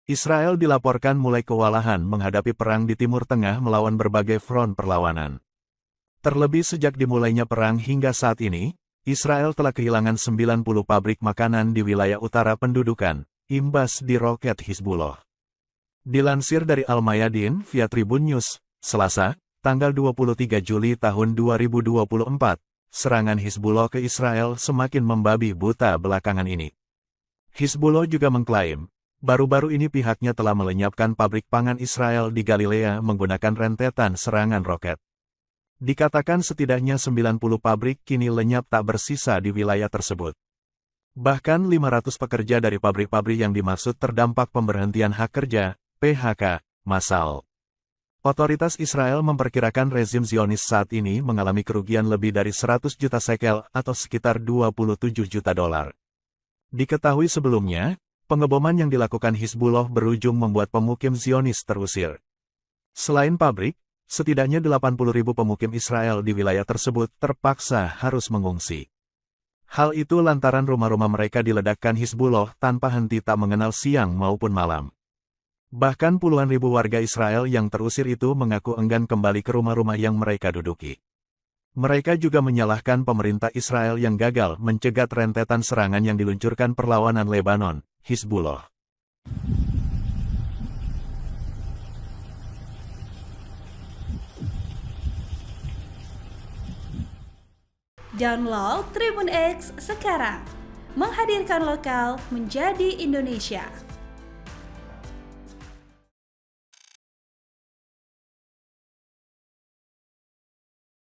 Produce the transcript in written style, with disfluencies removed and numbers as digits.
Israel dilaporkan mulai kewalahan menghadapi perang di Timur Tengah melawan berbagai front perlawanan. Terlebih sejak dimulainya perang hingga saat ini, Israel telah kehilangan 90 pabrik makanan di wilayah utara pendudukan, imbas di roket Hizbullah. Dilansir dari Al-Mayadin via Tribun News, Selasa, tanggal 23 Juli tahun 2024, serangan Hizbullah ke Israel semakin membabi buta belakangan ini. Hizbullah juga mengklaim, baru-baru ini pihaknya telah melenyapkan pabrik pangan Israel di Galilea menggunakan rentetan serangan roket. Dikatakan setidaknya 90 pabrik kini lenyap tak bersisa di wilayah tersebut. Bahkan 500 pekerja dari pabrik-pabrik yang dimaksud terdampak pemberhentian hak kerja, PHK, massal. Otoritas Israel memperkirakan rezim Zionis saat ini mengalami kerugian lebih dari 100 juta shekel atau sekitar 27 juta dolar. Diketahui sebelumnya, pengeboman yang dilakukan Hizbullah berujung membuat pemukim Zionis terusir. Selain pabrik, setidaknya 80.000 pemukim Israel di wilayah tersebut terpaksa harus mengungsi. Hal itu lantaran rumah-rumah mereka diledakkan Hizbullah tanpa henti tak mengenal siang maupun malam. Bahkan puluhan ribu warga Israel yang terusir itu mengaku enggan kembali ke rumah-rumah yang mereka duduki. Mereka juga menyalahkan pemerintah Israel yang gagal mencegat rentetan serangan yang diluncurkan perlawanan Lebanon, Hizbullah. Download Tribun X sekarang, menghadirkan lokal menjadi Indonesia.